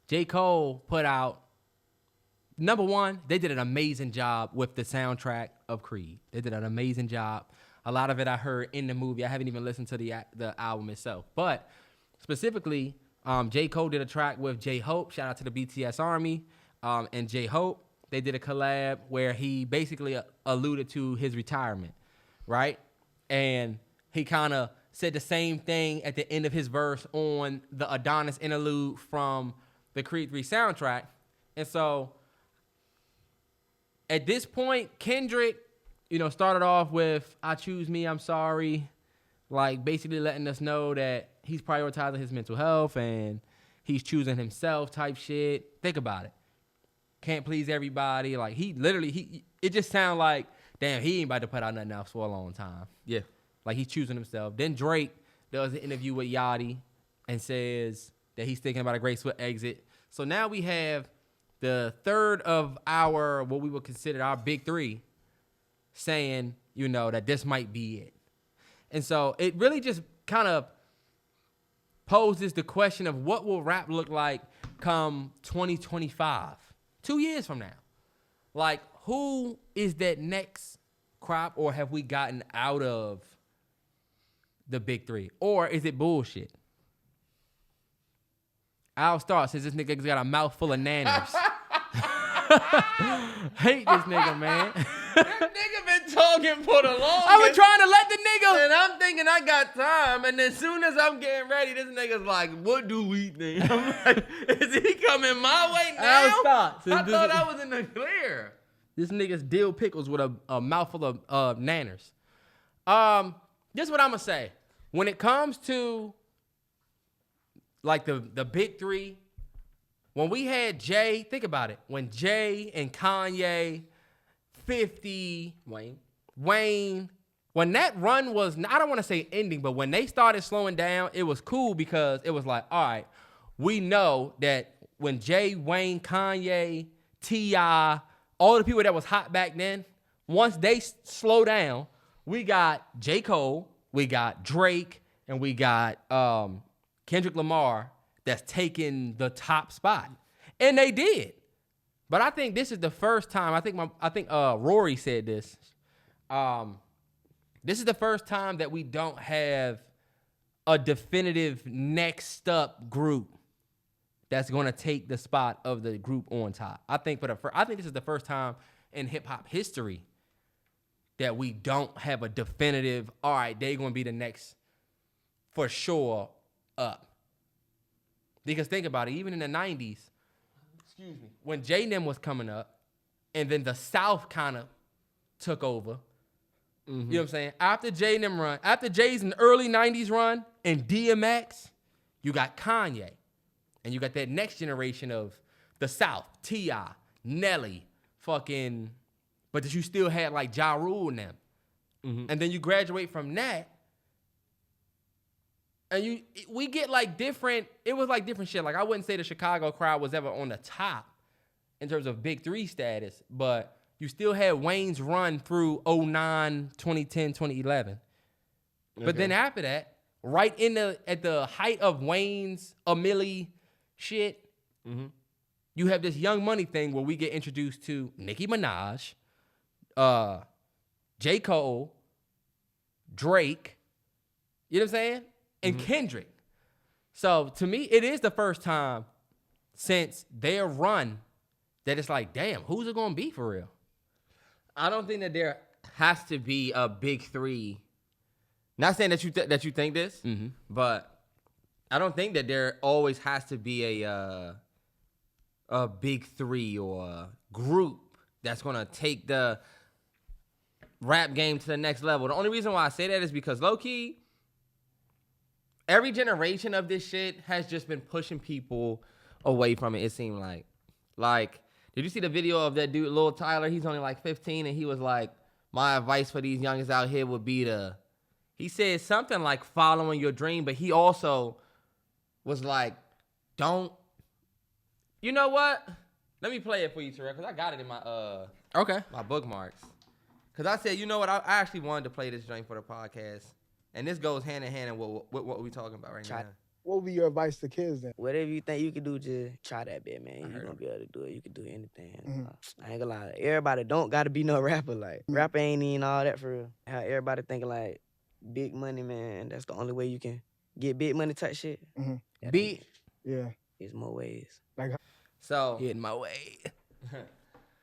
J. Cole put out, number one, they did an amazing job with the soundtrack of Creed. They did an amazing job. A lot of it I heard in the movie. I haven't even listened to the album itself. But specifically, J. Cole did a track with J-Hope. Shout out to the BTS Army and J-Hope. They did a collab where he basically alluded to his retirement, right? And he kind of said the same thing at the end of his verse on the Adonis interlude from the Creed 3 soundtrack. And so at this point, Kendrick, started off with, I choose me, I'm sorry. Like basically letting us know that he's prioritizing his mental health and he's choosing himself type shit. Think about it. Can't please everybody. Like it just sounds like, damn, he ain't about to put out nothing else for a long time. Yeah. Like he's choosing himself. Then Drake does an interview with Yachty and says that he's thinking about a graceful exit. So now we have the third of our, what we would consider our big three, saying, that this might be it. And so it really just kind of poses the question of what will rap look like come 2025, 2 years from now. Like, who is that next crop, or have we gotten out of the big three? Or is it bullshit? I'll start since this nigga's got a mouthful of nanners. Hate this nigga, man. This nigga been talking for the longest. I was trying to let the nigga. And I'm thinking I got time. And as soon as I'm getting ready, this nigga's like, what do we think? I'm like, is he coming my way now? I'll start. I thought I was in the clear. This nigga's dill pickles with a mouthful of nanners. This is what I'm going to say. When it comes to, like, the big three, when we had Jay, think about it. When Jay and Kanye, 50, Wayne, when that run was, I don't want to say ending, but when they started slowing down, it was cool because it was like, all right, we know that when Jay, Wayne, Kanye, T.I., all the people that was hot back then, once they slow down, we got J. Cole, we got Drake, and we got Kendrick Lamar that's taking the top spot. And they did. But I think this is the first time, I think Rory said this. This is the first time that we don't have a definitive next up group that's going to take the spot of the group on top. I think this is the first time in hip hop history that we don't have a definitive, all right, they're going to be the next for sure up. Because think about it, even in the 90s, when J-Nim was coming up, and then the South kind of took over, you know what I'm saying? After J-Nim run, after Jay's in the early 90s run, and DMX, you got Kanye. And you got that next generation of the South, T.I., Nelly, fucking, but that you still had like Ja Rule and them. And then you graduate from that, and we get like different, it was like different shit. Like I wouldn't say the Chicago crowd was ever on the top in terms of big three status, but you still had Wayne's run through 09, 2010, 2011. Okay. But then after that, right at the height of Wayne's Millie shit, you have this Young Money thing where we get introduced to Nicki Minaj, J. Cole, Drake, you know what I'm saying? And Kendrick. So to me, it is the first time since their run that it's like, damn, who's it going to be for real? I don't think that there has to be a big three. Not saying that you think this, but I don't think that there always has to be a big three or a group that's going to take the rap game to the next level. The only reason why I say that is because low-key, every generation of this shit has just been pushing people away from it seemed like. Like, did you see the video of that dude, Lil Tyler? He's only like 15, and he was like, my advice for these youngins out here would be he said something like following your dream, but he also was like, you know what? Let me play it for you, Terrell, because I got it in my my bookmarks. Because I said, you know what? I actually wanted to play this joint for the podcast. And this goes hand in hand in what we're talking about right now. What would be your advice to kids then? Whatever you think you can do, just try that bit, man. You're gonna be able to do it. You can do anything. I ain't gonna lie. Everybody don't gotta be no rapper. Like, rapper ain't even all that for real. How everybody thinking like big money, man. That's the only way you can get big money type shit. Yeah. There's more ways. Like, So Get in my way.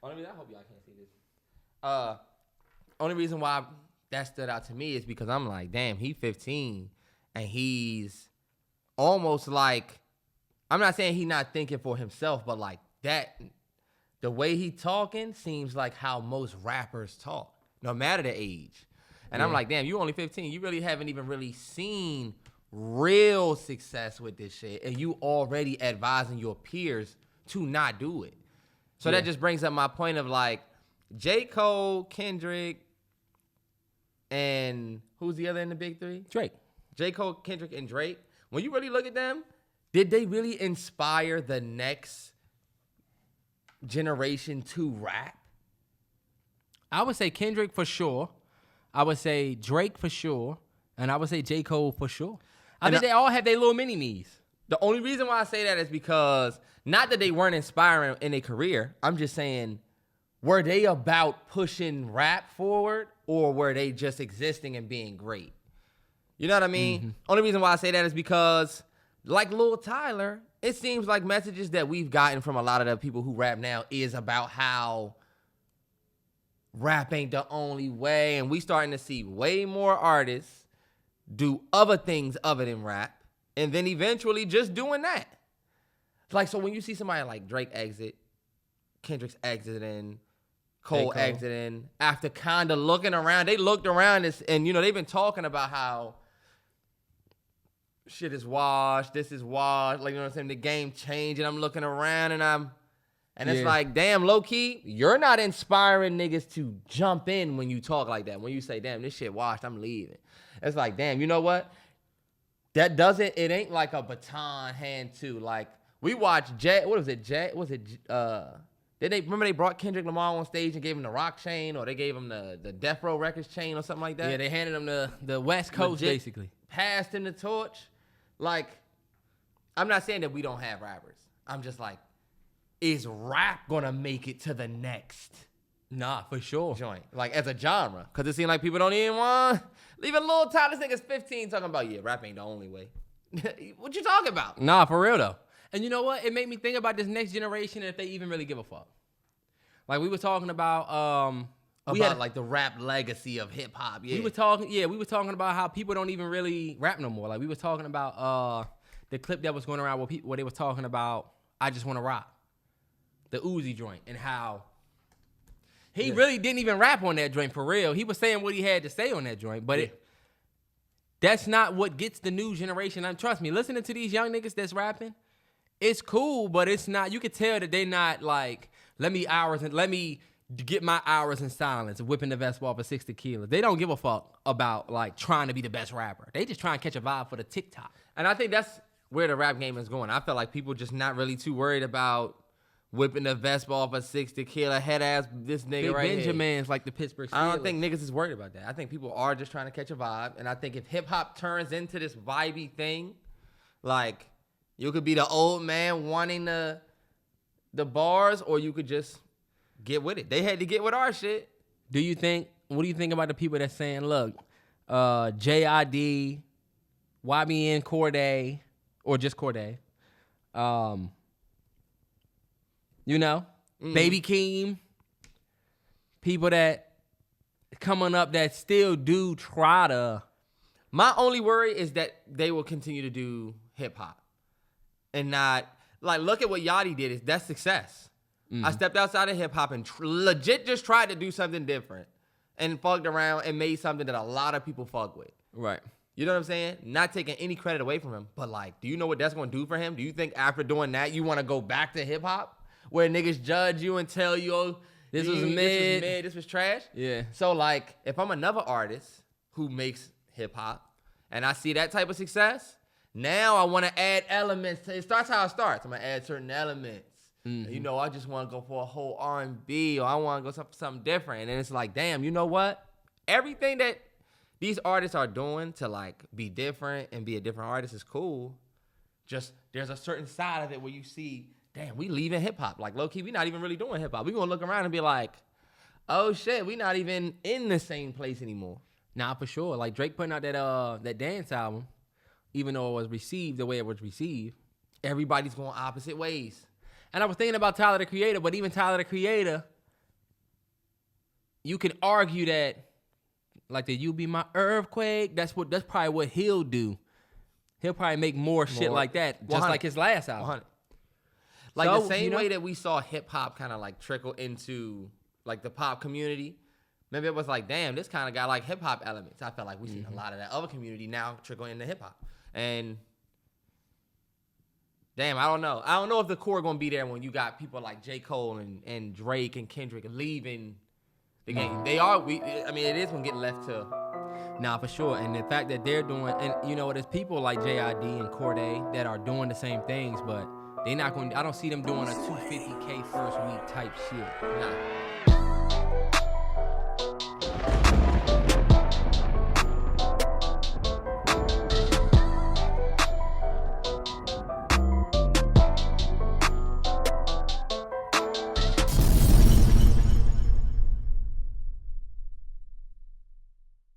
only reason I hope y'all can't see this. Only reason why that stood out to me is because I'm like, damn, he 15 and he's almost like, I'm not saying he not thinking for himself, but like that, the way he talking seems like how most rappers talk, no matter the age. And I'm like, damn, you only 15. You really haven't even really seen real success with this shit. And you already advising your peers to not do it. So that just brings up my point of like, J. Cole, Kendrick, and who's the other in the big three? Drake. J. Cole, Kendrick, and Drake. When you really look at them, did they really inspire the next generation to rap? I would say Kendrick for sure. I would say Drake for sure. And I would say J. Cole for sure. I think they all have their little mini-me's. The only reason why I say that is because, not that they weren't inspiring in their career, I'm just saying, were they about pushing rap forward or were they just existing and being great? You know what I mean? Only reason why I say that is because, like Lil Tyler, it seems like messages that we've gotten from a lot of the people who rap now is about how rap ain't the only way, and we starting to see way more artists do other things other than rap, and then eventually just doing that. Like, so when you see somebody like Drake exit, Kendrick's exiting, Cole exiting, after kind of looking around, they looked around and you know, they've been talking about how shit is washed, this is washed, like, you know what I'm saying, the game changed, and I'm looking around and it's like, damn, low-key, you're not inspiring niggas to jump in when you talk like that. When you say, damn, this shit washed, I'm leaving. It's like, damn, you know what? It ain't like a baton hand too. Like, we watched remember they brought Kendrick Lamar on stage and gave him the rock chain, or they gave him the Death Row Records chain or something like that? Yeah, they handed him the West Coast, Legit basically. Passed him the torch. Like, I'm not saying that we don't have rappers. I'm just like, is rap gonna make it to the next Nah, for sure. joint? Like, as a genre. Because it seems like people don't even want... Leave a little time. This nigga's 15 talking about, yeah, rap ain't the only way. What you talking about? Nah, for real, though. And you know what? It made me think about this next generation and if they even really give a fuck. Like, we were talking about... like the rap legacy of hip-hop, yeah. We were talking about how people don't even really rap no more. Like, we were talking about the clip that was going around where they were talking about I Just Want to Rock. The Uzi joint, and how he really didn't even rap on that joint for real. He was saying what he had to say on that joint, but that's not what gets the new generation. And trust me, listening to these young niggas that's rapping, it's cool, but it's not. You could tell that they not like, let me get my hours in silence, whipping the Vespa off of 6 tequila. They don't give a fuck about like trying to be the best rapper. They just try and catch a vibe for the TikTok. And I think that's where the rap game is going. I feel like people just not really too worried about whipping the Vespa off a 6 tequila, head ass this nigga Big right Benjamins like the Pittsburgh Steelers. I don't think niggas is worried about that. I think people are just trying to catch a vibe. And I think if hip hop turns into this vibey thing, like, you could be the old man wanting the bars, or you could just get with it. They had to get with our shit. What do you think about the people that's saying, look, JID, YBN Corday, or just Corday, Baby Keem, people that coming up that still do try to. My only worry is that they will continue to do hip hop and not, like, look at what Yachty did. That's success. I stepped outside of hip hop and legit just tried to do something different and fucked around and made something that a lot of people fuck with. Right. You know what I'm saying? Not taking any credit away from him, but like, do you know what that's going to do for him? Do you think after doing that, you want to go back to hip hop where niggas judge you and tell you, oh, this was mid, this was trash? Yeah. So like, if I'm another artist who makes hip hop and I see that type of success, now I want to add elements. It starts how it starts. I'm going to add certain elements. Mm-hmm. You know, I just want to go for a whole R&B, or I want to go for something different. And then it's like, damn, you know what? Everything that these artists are doing to like be different and be a different artist is cool. just there's a certain side of it where you see, damn, we leaving hip hop. Like low key, we not even really doing hip hop. We gonna look around and be like, oh shit, we not even in the same place anymore. Nah, for sure. Like Drake putting out that dance album, even though it was received the way it was received, Everybody's going opposite ways. and I was thinking about Tyler the Creator, but even Tyler the Creator, you can argue that, like the "You Be My Earthquake," that's probably what he'll do. He'll probably make more shit like that, just 100. like his last album. 100. Like So, the same you know- way that we saw hip hop kind of like trickle into like the pop community. Maybe it was like, damn, this kind of got like hip hop elements. I felt like we seen a lot of that other community now trickle into hip hop. And damn, I don't know. I don't know if the core gonna be there when you got people like J. Cole and Drake and Kendrick leaving the game. They are. I mean, it is gonna get left to. Nah, for sure. And the fact that they're doing, and you know, there's people like JID and Corday that are doing the same things, but they're not going. I don't see them doing a 250K first week type shit. Nah.